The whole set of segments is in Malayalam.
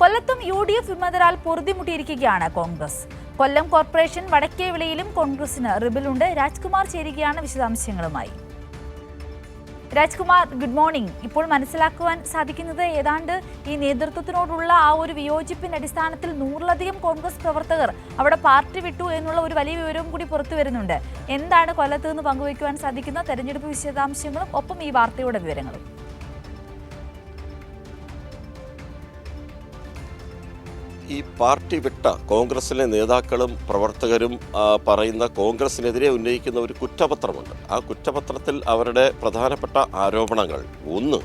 കൊല്ലത്തും UDF വിമതരാൽ പൊറുതിമുട്ടിയിരിക്കുകയാണ് കോൺഗ്രസ്. കൊല്ലം കോർപ്പറേഷൻ വടക്കേവിളയിലും കോൺഗ്രസിന് റിബലുണ്ട്. രാജ്കുമാർ ചേരുകയാണ് വിശദാംശങ്ങളുമായി. Rajkumar, good morning. ഇപ്പോൾ മനസ്സിലാക്കുവാൻ സാധിക്കുന്നത് ഏതാണ്ട് ഈ നേതൃത്വത്തിനോടുള്ള ആ ഒരു വിയോജിപ്പിന്റെ അടിസ്ഥാനത്തിൽ 100-ലധികം കോൺഗ്രസ് പ്രവർത്തകർ അവിടെ പാർട്ടി വിട്ടു എന്നുള്ള ഒരു വലിയ വിവരവും കൂടി പുറത്തു വരുന്നുണ്ട്. എന്താണ് കൊല്ലത്ത് നിന്ന് പങ്കുവയ്ക്കുവാൻ സാധിക്കുന്ന തെരഞ്ഞെടുപ്പ് വിശദാംശങ്ങളും ഒപ്പം ഈ വാർത്തയുടെ വിവരങ്ങളും? ഈ പാർട്ടി വിട്ട കോൺഗ്രസിലെ നേതാക്കളും പ്രവർത്തകരും പറയുന്ന കോൺഗ്രസിനെതിരെ ഉന്നയിക്കുന്ന ഒരു കുറ്റപത്രമുണ്ട്. ആ കുറ്റപത്രത്തിൽ അവരുടെ പ്രധാനപ്പെട്ട ആരോപണങ്ങൾ: ഒന്ന്,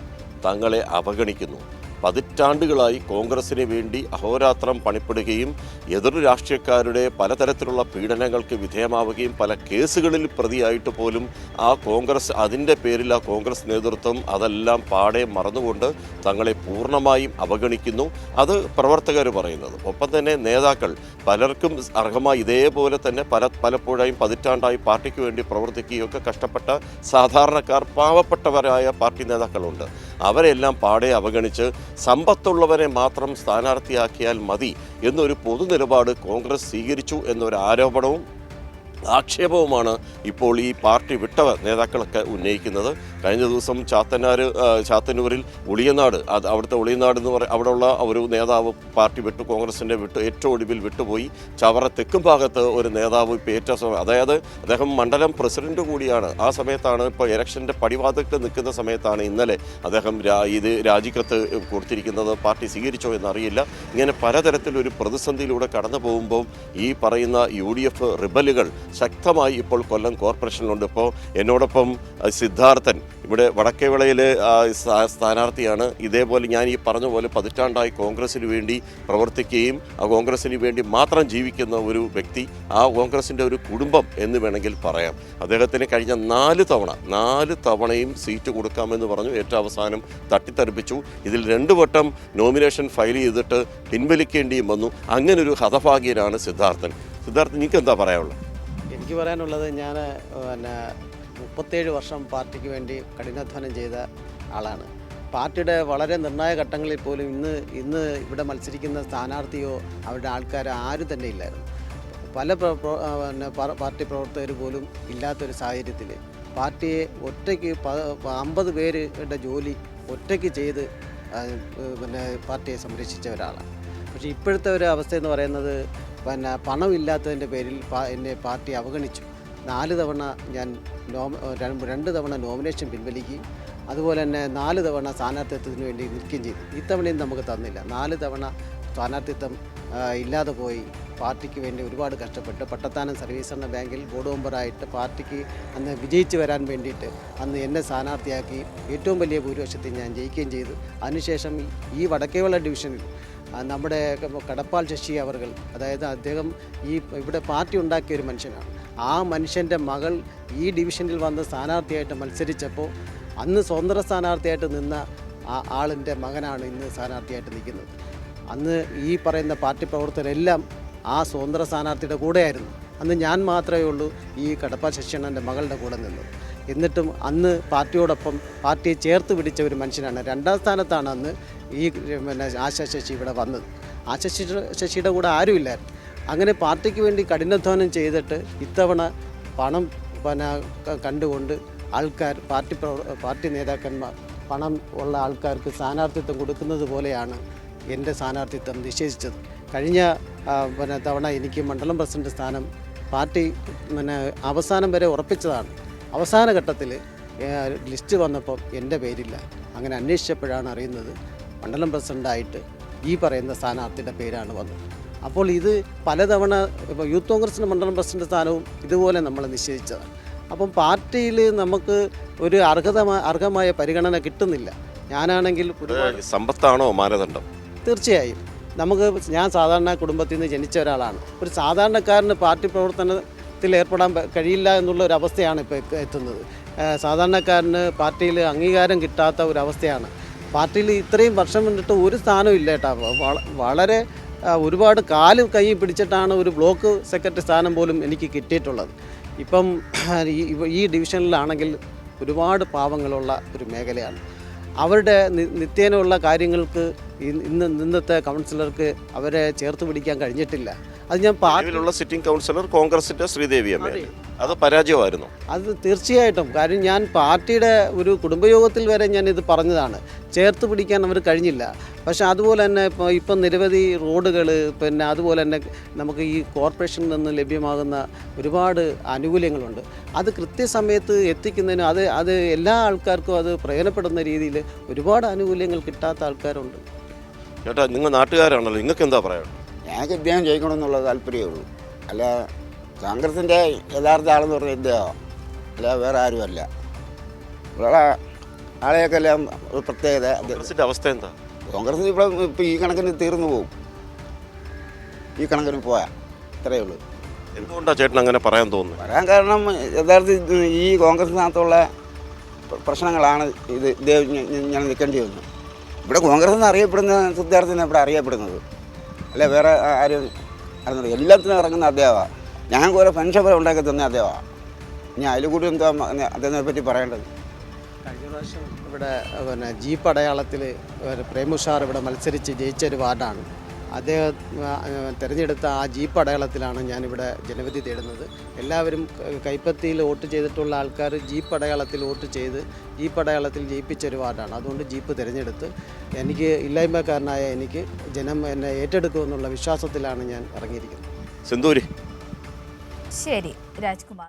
തങ്ങളെ അവഗണിക്കുന്നു. പതിറ്റാണ്ടുകളായി കോൺഗ്രസിന് വേണ്ടി അഹോരാത്രം പണിപ്പെടുകയും എതിർ രാഷ്ട്രീയക്കാരുടെ പലതരത്തിലുള്ള പീഡനങ്ങൾക്ക് വിധേയമാവുകയും പല കേസുകളിൽ പ്രതിയായിട്ട് പോലും അതിൻ്റെ പേരിൽ ആ കോൺഗ്രസ് നേതൃത്വം അതെല്ലാം പാടെ മറന്നുകൊണ്ട് തങ്ങളെ പൂർണ്ണമായും അവഗണിക്കുന്നു. അത് പ്രവർത്തകർ പറയുന്നത്. ഒപ്പം തന്നെ നേതാക്കൾ പലർക്കും അർഹമായി ഇതേപോലെ തന്നെ പലപ്പോഴായും പതിറ്റാണ്ടായി പാർട്ടിക്ക് വേണ്ടി പ്രവർത്തിക്കുകയൊക്കെ കഷ്ടപ്പെട്ട സാധാരണക്കാർ, പാവപ്പെട്ടവരായ പാർട്ടി നേതാക്കളുണ്ട്. അവരെല്ലാം പാടെ അവഗണിച്ച് സമ്പത്തുള്ളവരെ മാത്രം സ്ഥാനാർത്ഥിയാക്കിയാൽ മതി എന്നൊരു പൊതുനിലപാട് കോൺഗ്രസ് സ്വീകരിച്ചു എന്നൊരു ആരോപണവും ആക്ഷേപവുമാണ് ഇപ്പോൾ ഈ പാർട്ടി വിട്ട നേതാക്കളൊക്കെ ഉന്നയിക്കുന്നത്. കഴിഞ്ഞ ദിവസം ചാത്തന്നൂരിൽ ഉളിയനാട്, അവിടുത്തെ ഉളിയനാട് എന്ന് പറയുന്ന അവിടെയുള്ള ഒരു നേതാവ് പാർട്ടി വിട്ടു, കോൺഗ്രസിൻ്റെ ഏറ്റവും ഒടുവിൽ വിട്ടുപോയി. ചവറ തെക്കും ഭാഗത്ത് ഒരു നേതാവ് ഇപ്പോൾ അതായത് അദ്ദേഹം മണ്ഡലം പ്രസിഡന്റ് കൂടിയാണ്. ആ സമയത്താണ്, ഇപ്പോൾ ഇലക്ഷൻ്റെ പടിവാതിൽക്ക് നിൽക്കുന്ന സമയത്താണ് ഇന്നലെ അദ്ദേഹം രാജിക്കത്ത് കൊടുത്തിരിക്കുന്നത്. പാർട്ടി സ്വീകരിച്ചോ എന്നറിയില്ല. ഇങ്ങനെ പലതരത്തിലൊരു പ്രതിസന്ധിയിലൂടെ കടന്നു പോകുമ്പോൾ ഈ പറയുന്ന UDF റിബലുകൾ ശക്തമായി ഇപ്പോൾ കൊല്ലം കോർപ്പറേഷനിലുണ്ട്. ഇപ്പോൾ എന്നോടൊപ്പം സിദ്ധാർത്ഥൻ ഇവിടെ വടക്കേവിളയിലെ സ്ഥാനാർത്ഥിയാണ്. ഇതേപോലെ ഞാൻ ഈ പറഞ്ഞ പോലെ പതിറ്റാണ്ടായി കോൺഗ്രസിന് വേണ്ടി പ്രവർത്തിക്കുകയും ആ കോൺഗ്രസിന് വേണ്ടി മാത്രം ജീവിക്കുന്ന ഒരു വ്യക്തി, ആ കോൺഗ്രസിൻ്റെ ഒരു കുടുംബം എന്ന് വേണമെങ്കിൽ പറയാം. അദ്ദേഹത്തിന് കഴിഞ്ഞ 4 തവണയും സീറ്റ് കൊടുക്കാമെന്ന് പറഞ്ഞു. ഏറ്റവും അവസാനം തട്ടിത്തെറിപ്പിച്ചു. ഇതിൽ 2 വട്ടം നോമിനേഷൻ ഫയൽ ചെയ്തിട്ട് പിൻവലിക്കേണ്ടിയും വന്നു. അങ്ങനൊരു ഹതഭാഗ്യനാണ് സിദ്ധാർത്ഥൻ. നിങ്ങൾക്ക് എന്താ പറയാനുള്ളത്? എനിക്ക് പറയാനുള്ളത്, ഞാൻ 37 വർഷം പാർട്ടിക്ക് വേണ്ടി കഠിനാധ്വാനം ചെയ്ത ആളാണ്. പാർട്ടിയുടെ വളരെ നിർണായക ഘട്ടങ്ങളിൽ പോലും ഇന്ന് ഇവിടെ മത്സരിക്കുന്ന സ്ഥാനാർത്ഥിയോ അവരുടെ ആൾക്കാരോ ആരും തന്നെ ഇല്ലായിരുന്നു. പല പാർട്ടി പ്രവർത്തകർ പോലും ഇല്ലാത്തൊരു സാഹചര്യത്തിൽ പാർട്ടിയെ ഒറ്റയ്ക്ക് 50 പേരുടെ ജോലി ഒറ്റയ്ക്ക് ചെയ്ത് പാർട്ടിയെ സംരക്ഷിച്ച ഒരാളാണ്. പക്ഷേ ഇപ്പോഴത്തെ ഒരു അവസ്ഥ എന്ന് പറയുന്നത്, പണമില്ലാത്തതിൻ്റെ പേരിൽ എന്നെ പാർട്ടി അവഗണിച്ചു. 4 തവണ ഞാൻ 2 തവണ നോമിനേഷൻ പിൻവലിക്കുകയും അതുപോലെ തന്നെ 4 തവണ സ്ഥാനാർത്ഥിത്വത്തിന് വേണ്ടി നിൽക്കുകയും ചെയ്തു. ഇത്തവണയും നമുക്ക് തന്നില്ല. 4 തവണ സ്ഥാനാർത്ഥിത്വം ഇല്ലാതെ പോയി. പാർട്ടിക്ക് വേണ്ടി ഒരുപാട് കഷ്ടപ്പെട്ട് പട്ടത്താനം സർവീസണ ബാങ്കിൽ ബോർഡ് മെമ്പറായിട്ട് പാർട്ടിക്ക് അന്ന് വിജയിച്ച് വരാൻ വേണ്ടിയിട്ട് അന്ന് എന്നെ സ്ഥാനാർത്ഥിയാക്കി ഏറ്റവും വലിയ ഭൂരിപക്ഷത്തിൽ ഞാൻ ജയിക്കുകയും ചെയ്തു. അതിനുശേഷം ഈ വടക്കേവിള ഡിവിഷനിൽ നമ്മുടെ കടപ്പാൽ ശശി അവർകൾ, അതായത് അദ്ദേഹം ഇവിടെ പാർട്ടി ഉണ്ടാക്കിയ ഒരു മനുഷ്യനാണ്. ആ മനുഷ്യൻ്റെ മകൾ ഈ ഡിവിഷനിൽ വന്ന് സ്ഥാനാർത്ഥിയായിട്ട് മത്സരിച്ചപ്പോൾ അന്ന് സ്വതന്ത്ര സ്ഥാനാർത്ഥിയായിട്ട് നിന്ന ആ ആളിൻ്റെ മകനാണ് ഇന്ന് സ്ഥാനാർത്ഥിയായിട്ട് നിൽക്കുന്നത്. അന്ന് ഈ പറയുന്ന പാർട്ടി പ്രവർത്തകരെല്ലാം ആ സ്വതന്ത്ര സ്ഥാനാർത്ഥിയുടെ കൂടെയായിരുന്നു. അന്ന് ഞാൻ മാത്രമേ ഉള്ളൂ ഈ കടപ്പാൽ ശശിയുടെ മകളുടെ കൂടെ നിന്നത്. എന്നിട്ടും അന്ന് പാർട്ടിയോടൊപ്പം പാർട്ടിയെ ചേർത്ത് പിടിച്ച ഒരു മനുഷ്യനാണ്. 2ാം സ്ഥാനത്താണ് അന്ന് ഈ ആശാ ശശി ഇവിടെ വന്നത്. ആശാ ശശിയുടെ കൂടെ ആരുമില്ലായിരുന്നു. അങ്ങനെ പാർട്ടിക്ക് വേണ്ടി കഠിനാധ്വാനം ചെയ്തിട്ട് ഇത്തവണ പണം കണ്ടുകൊണ്ട് ആൾക്കാർ, പാർട്ടി നേതാക്കന്മാർ പണം ഉള്ള ആൾക്കാർക്ക് സ്ഥാനാർത്ഥിത്വം കൊടുക്കുന്നത് പോലെയാണ് എൻ്റെ സ്ഥാനാർത്ഥിത്വം നിഷേധിച്ചത്. കഴിഞ്ഞ തവണ എനിക്ക് മണ്ഡലം പ്രസിഡന്റ് സ്ഥാനം പാർട്ടി അവസാനം വരെ ഉറപ്പിച്ചതാണ്. അവസാന ഘട്ടത്തിൽ ലിസ്റ്റ് വന്നപ്പോൾ എൻ്റെ പേരില്ല. അങ്ങനെ അന്വേഷിച്ചപ്പോഴാണ് അറിയുന്നത് മണ്ഡലം പ്രസിഡൻ്റായിട്ട് ഈ പറയുന്ന സ്ഥാനാർത്ഥിയുടെ പേരാണ് വന്നത്. അപ്പോൾ ഇത് പലതവണ യൂത്ത് കോൺഗ്രസിൻ്റെ മണ്ഡലം പ്രസിഡന്റ് സ്ഥാനവും ഇതുപോലെ നമ്മൾ നിശ്ചയിച്ചതാണ്. അപ്പം പാർട്ടിയിൽ നമുക്ക് ഒരു അർഹമായ പരിഗണന കിട്ടുന്നില്ല. ഞാനാണെങ്കിൽ സമ്പത്താണോ മാനദണ്ഡം? തീർച്ചയായും ഞാൻ സാധാരണ കുടുംബത്തിൽ നിന്ന് ജനിച്ച ഒരാളാണ്. ഒരു സാധാരണക്കാരന് പാർട്ടി പ്രവർത്തനത്തിൽ ഏർപ്പെടാൻ കഴിയില്ല എന്നുള്ള ഒരു അവസ്ഥയാണ് ഇപ്പോൾ എത്തുന്നത്. സാധാരണക്കാരന് പാർട്ടിയിൽ അംഗീകാരം കിട്ടാത്ത ഒരവസ്ഥയാണ്. പാർട്ടിയിൽ ഇത്രയും വർഷം കണ്ടിട്ട് ഒരു സ്ഥാനവും ഇല്ല കേട്ടോ. വളരെ ഒരുപാട് കാല് കൈ പിടിച്ചിട്ടാണ് ഒരു ബ്ലോക്ക് സെക്രട്ടറി സ്ഥാനം പോലും എനിക്ക് കിട്ടിയിട്ടുള്ളത്. ഇപ്പം ഈ ഡിവിഷനിലാണെങ്കിൽ ഒരുപാട് പാവങ്ങളുള്ള ഒരു മേഖലയാണ്. അവരുടെ നിത്യേനയുള്ള കാര്യങ്ങൾക്ക് ഇന്നത്തെ കൗൺസിലർക്ക് അവരെ ചേർത്ത് പിടിക്കാൻ കഴിഞ്ഞിട്ടില്ല. അത് ഞാൻ നിലവിലുള്ള സിറ്റിംഗ് കൗൺസിലർ കോൺഗ്രസിന്റെ ശ്രീദേവി അമ്മ, അത് പരാജയമായിരുന്നു. അത് തീർച്ചയായിട്ടും. കാര്യം ഞാൻ പാർട്ടിയുടെ ഒരു കുടുംബയോഗത്തിൽ വരെ ഞാൻ ഇത് പറഞ്ഞതാണ്, ചേർത്ത് പിടിക്കാൻ അവർ കഴിഞ്ഞില്ല. പക്ഷേ അതുപോലെ തന്നെ ഇപ്പം നിരവധി റോഡുകൾ, പിന്നെ അതുപോലെ തന്നെ നമുക്ക് ഈ കോർപ്പറേഷനിൽ നിന്ന് ലഭ്യമാകുന്ന ഒരുപാട് ആനുകൂല്യങ്ങളുണ്ട്. അത് കൃത്യസമയത്ത് എത്തിക്കുന്നതിന് അത് എല്ലാ ആൾക്കാർക്കും അത് പ്രയോജനപ്പെടുന്ന രീതിയിൽ ഒരുപാട് ആനുകൂല്യങ്ങൾ കിട്ടാത്ത ആൾക്കാരുണ്ട്. ചേട്ടാ, നിങ്ങൾ നാട്ടുകാരാണല്ലോ, നിങ്ങൾക്ക് എന്താ പറയുക? ഞങ്ങൾക്ക് ഇദ്ദേഹം ജയിക്കണമെന്നുള്ള താല്പര്യമേ ഉള്ളൂ. അല്ല, കോൺഗ്രസിൻ്റെ യഥാർത്ഥ ആളെന്ന് പറഞ്ഞാൽ ഇദ്ദേഹം, അല്ല വേറെ ആരുമല്ല. ഇവിടെ ആളെയൊക്കെ എല്ലാം ഒരു പ്രത്യേകത. കോൺഗ്രസിന്റെ അവസ്ഥ എന്താ? കോൺഗ്രസ് ഇപ്പോൾ ഈ കണക്കിന് തീർന്നു പോകും, ഈ കണക്കിന് പോയാൽ ഇത്രയേ ഉള്ളൂ. എന്തുകൊണ്ടാണ് ചേട്ടൻ അങ്ങനെ പറയാൻ തോന്നുന്നത്? പറയാൻ കാരണം യഥാർത്ഥ ഈ കോൺഗ്രസിനകത്തുള്ള പ്രശ്നങ്ങളാണ് ഇദ്ദേഹം ഞാൻ നിൽക്കേണ്ടി വന്നു. ഇവിടെ കോൺഗ്രസ് എന്ന് അറിയപ്പെടുന്ന സിദ്ധാർത്ഥിനെ ഇവിടെ അറിയപ്പെടുന്നത്, അല്ലെ വേറെ ആരും അറിയുന്നത്. എല്ലാത്തിനും ഇറങ്ങുന്ന അദ്ദേഹമാണ്. ഞങ്ങൾക്ക് ഓരോ പെൻഷൻ വരെ ഉണ്ടാക്കി തന്നെ അദ്ദേഹമാണ്. ഇനി അതിൽ കൂടി എന്താ അദ്ദേഹത്തിനെ പറ്റി പറയേണ്ടത്? കഴിഞ്ഞ പ്രാവശ്യം ഇവിടെ പിന്നെ ജീപ്പ് അടയാളത്തിൽ പ്രേമുഷാർ ഇവിടെ മത്സരിച്ച് ജയിച്ചൊരു വാർഡാണ്. അദ്ദേഹം തിരഞ്ഞെടുത്ത ആ ജീപ്പ് അടയാളത്തിലാണ് ഞാനിവിടെ ജനവിധി തേടുന്നത്. എല്ലാവരും കൈപ്പത്തിയിൽ വോട്ട് ചെയ്തിട്ടുള്ള ആൾക്കാർ ജീപ്പ് അടയാളത്തിൽ വോട്ട് ചെയ്ത് ജീപ്പ് അടയാളത്തിൽ ജയിപ്പിച്ചൊരു വാർഡാണ്. അതുകൊണ്ട് ജീപ്പ് തിരഞ്ഞെടുത്ത് എനിക്ക് ഇല്ലായ്മക്കാരനായ എനിക്ക് ജനം എന്നെ ഏറ്റെടുക്കുമെന്നുള്ള വിശ്വാസത്തിലാണ് ഞാൻ ഇറങ്ങിയിരിക്കുന്നത്. സിന്ദൂരി. ശരി രാജ്കുമാർ.